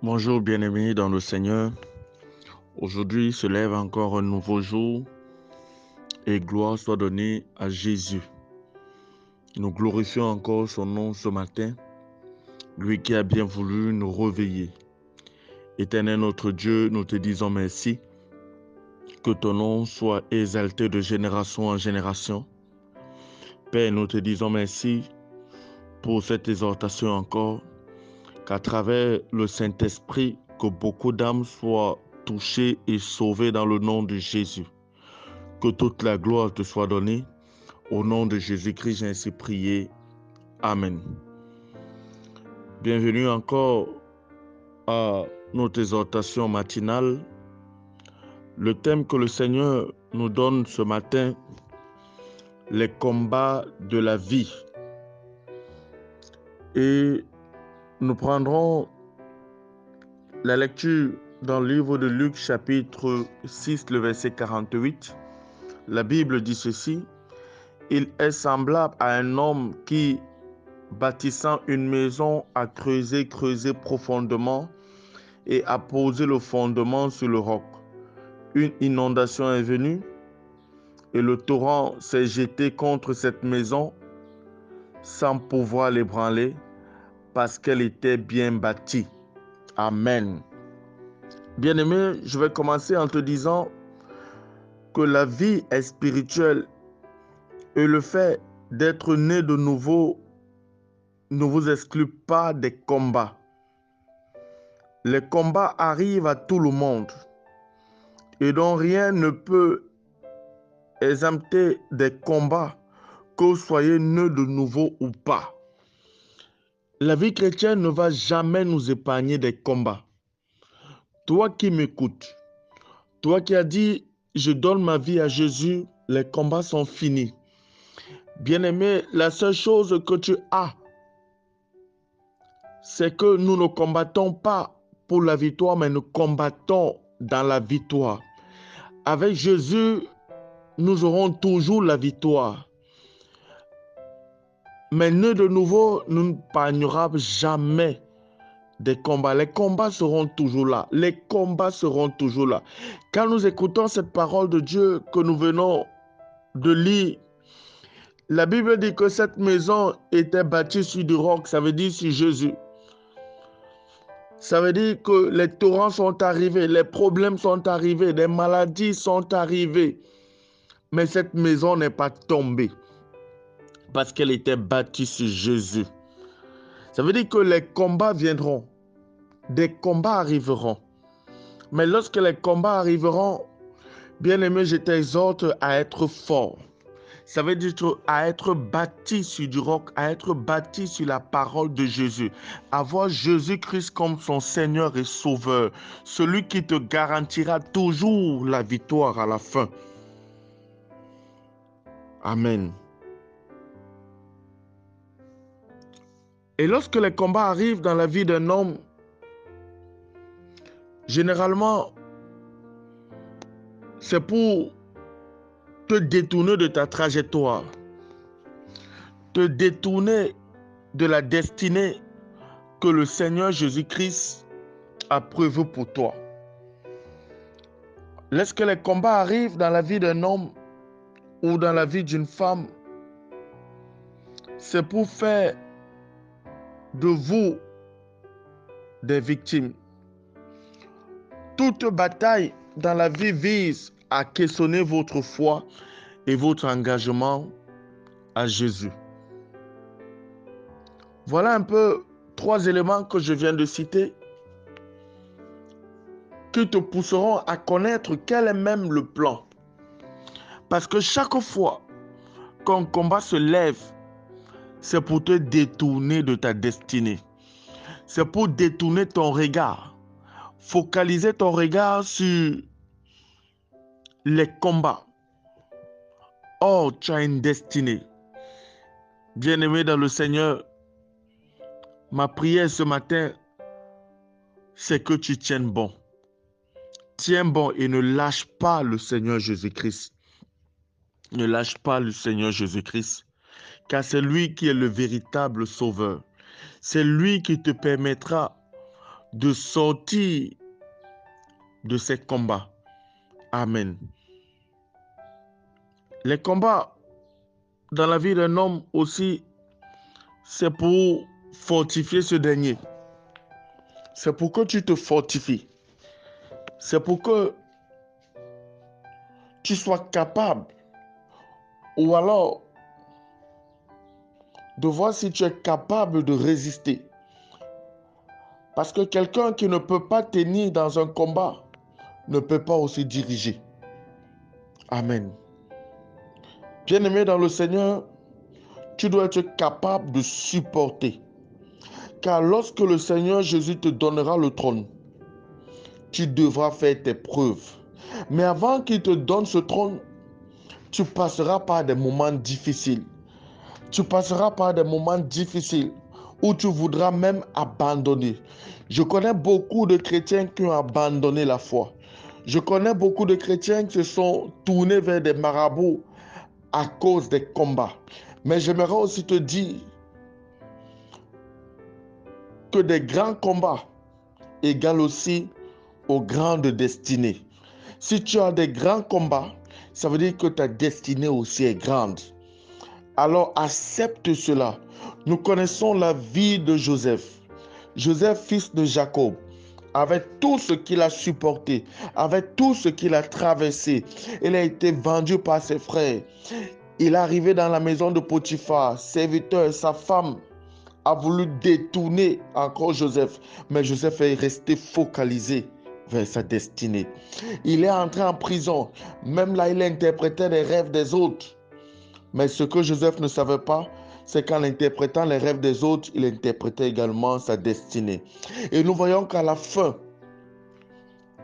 Bonjour bien-aimés dans le Seigneur. Aujourd'hui se lève encore un nouveau jour et gloire soit donnée à Jésus. Nous glorifions encore son nom ce matin, lui qui a bien voulu nous réveiller. Éternel notre Dieu, nous te disons merci, que ton nom soit exalté de génération en génération. Père, nous te disons merci pour cette exhortation encore, qu'à travers le Saint-Esprit, que beaucoup d'âmes soient touchées et sauvées dans le nom de Jésus. Que toute la gloire te soit donnée. Au nom de Jésus-Christ, j'ai ainsi prié. Amen. Bienvenue encore à notre exhortation matinale. Le thème que le Seigneur nous donne ce matin, les combats de la vie. Et nous prendrons la lecture dans le livre de Luc, chapitre 6, le verset 48. La Bible dit ceci: il est semblable à un homme qui, bâtissant une maison, a creusé profondément et a posé le fondement sur le roc. Une inondation est venue et le torrent s'est jeté contre cette maison sans pouvoir l'ébranler parce qu'elle était bien bâtie. Amen. Bien-aimé, je vais commencer en te disant que la vie est spirituelle et le fait d'être né de nouveau ne vous exclut pas des combats. Les combats arrivent à tout le monde et donc rien ne peut exempter des combats, que vous soyez né de nouveau ou pas. La vie chrétienne ne va jamais nous épargner des combats. Toi qui m'écoutes, toi qui as dit « je donne ma vie à Jésus », les combats sont finis. Bien-aimé, la seule chose que tu as, c'est que nous ne combattons pas pour la victoire, mais nous combattons dans la victoire. Avec Jésus, nous aurons toujours la victoire. Mais nous, de nouveau, nous n'épargnerons jamais des combats. Les combats seront toujours là. Les combats seront toujours là. Quand nous écoutons cette parole de Dieu que nous venons de lire, la Bible dit que cette maison était bâtie sur du roc, ça veut dire sur Jésus. Ça veut dire que les torrents sont arrivés, les problèmes sont arrivés, les maladies sont arrivées. Mais cette maison n'est pas tombée parce qu'elle était bâtie sur Jésus. Ça veut dire que les combats viendront, des combats arriveront. Mais lorsque les combats arriveront, bien-aimé, je t'exhorte à être fort. Ça veut dire à être bâti sur du roc, à être bâti sur la parole de Jésus. Avoir Jésus-Christ comme son Seigneur et Sauveur. Celui qui te garantira toujours la victoire à la fin. Amen. Et lorsque les combats arrivent dans la vie d'un homme, généralement, c'est pour te détourner de ta trajectoire, te détourner de la destinée que le Seigneur Jésus-Christ a prévue pour toi. Lorsque les combats arrivent dans la vie d'un homme ou dans la vie d'une femme, c'est pour faire de vous des victimes. Toute bataille dans la vie vise à questionner votre foi et votre engagement à Jésus. Voilà un peu 3 éléments que je viens de citer qui te pousseront à connaître quel est même le plan. Parce que chaque fois qu'un combat se lève, c'est pour te détourner de ta destinée. C'est pour détourner ton regard. Focaliser ton regard sur les combats. Oh, tu as une destinée. Bien-aimé dans le Seigneur, ma prière ce matin, c'est que tu tiennes bon. Tiens bon et ne lâche pas le Seigneur Jésus-Christ. Ne lâche pas le Seigneur Jésus-Christ, car c'est lui qui est le véritable sauveur. C'est lui qui te permettra de sortir de ces combats. Amen. Les combats dans la vie d'un homme aussi, c'est pour fortifier ce dernier. C'est pour que tu te fortifies. C'est pour que tu sois capable, ou alors de voir si tu es capable de résister. Parce que quelqu'un qui ne peut pas tenir dans un combat ne peut pas aussi diriger. Amen. Bien-aimé dans le Seigneur, tu dois être capable de supporter. Car lorsque le Seigneur Jésus te donnera le trône, tu devras faire tes preuves. Mais avant qu'il te donne ce trône, tu passeras par des moments difficiles. Tu passeras par des moments difficiles où tu voudras même abandonner. Je connais beaucoup de chrétiens qui ont abandonné la foi. Je connais beaucoup de chrétiens qui se sont tournés vers des marabouts à cause des combats. Mais j'aimerais aussi te dire que des grands combats égalent aussi aux grandes destinées. Si tu as des grands combats, ça veut dire que ta destinée aussi est grande. Alors accepte cela. Nous connaissons la vie de Joseph. Joseph, fils de Jacob, avec tout ce qu'il a supporté, avec tout ce qu'il a traversé, il a été vendu par ses frères. Il est arrivé dans la maison de Potiphar, serviteur, sa femme a voulu détourner encore Joseph, mais Joseph est resté focalisé vers sa destinée. Il est entré en prison, même là il interprétait les rêves des autres. Mais ce que Joseph ne savait pas, c'est qu'en interprétant les rêves des autres, il interprétait également sa destinée. Et nous voyons qu'à la fin,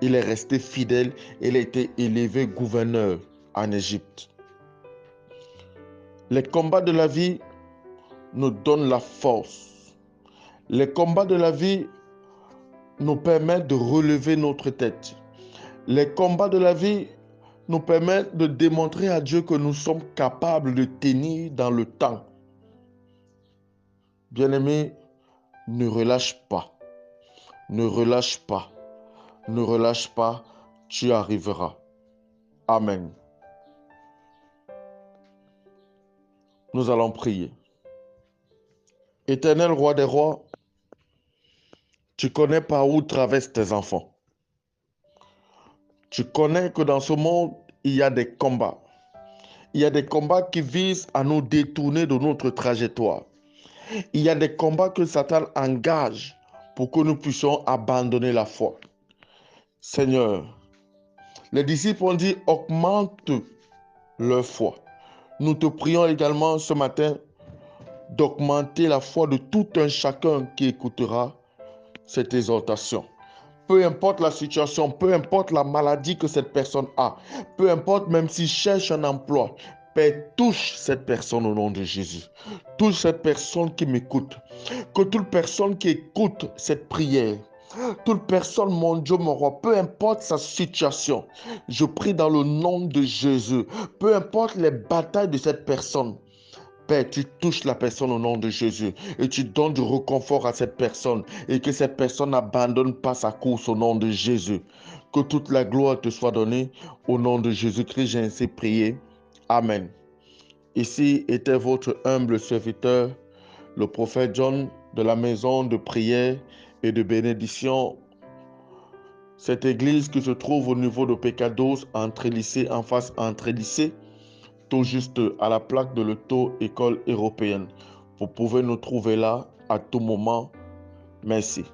il est resté fidèle, il a été élevé gouverneur en Égypte. Les combats de la vie nous donnent la force. Les combats de la vie nous permettent de relever notre tête. Les combats de la vie nous permettent de démontrer à Dieu que nous sommes capables de tenir dans le temps. Bien-aimé, ne relâche pas. Ne relâche pas. Ne relâche pas. Tu arriveras. Amen. Nous allons prier. Éternel roi des rois, tu connais par où traversent tes enfants. Tu connais que dans ce monde, il y a des combats. Il y a des combats qui visent à nous détourner de notre trajectoire. Il y a des combats que Satan engage pour que nous puissions abandonner la foi. Seigneur, les disciples ont dit augmente leur foi. Nous te prions également ce matin d'augmenter la foi de tout un chacun qui écoutera cette exhortation. Peu importe la situation, peu importe la maladie que cette personne a, peu importe même s'il cherche un emploi, Père, touche cette personne au nom de Jésus. Touche cette personne qui m'écoute. Que toute personne qui écoute cette prière, toute personne, mon Dieu, mon roi, peu importe sa situation, je prie dans le nom de Jésus, peu importe les batailles de cette personne, Père, tu touches la personne au nom de Jésus et tu donnes du réconfort à cette personne et que cette personne n'abandonne pas sa course au nom de Jésus. Que toute la gloire te soit donnée au nom de Jésus-Christ, j'ai ainsi prié. Amen. Ici était votre humble serviteur, le prophète John de la maison de prière et de bénédiction. Cette église qui se trouve au niveau de Pécados, entre lycées, en face entre lycées, tout juste à la plaque de l'auto-école européenne. Vous pouvez nous trouver là à tout moment. Merci.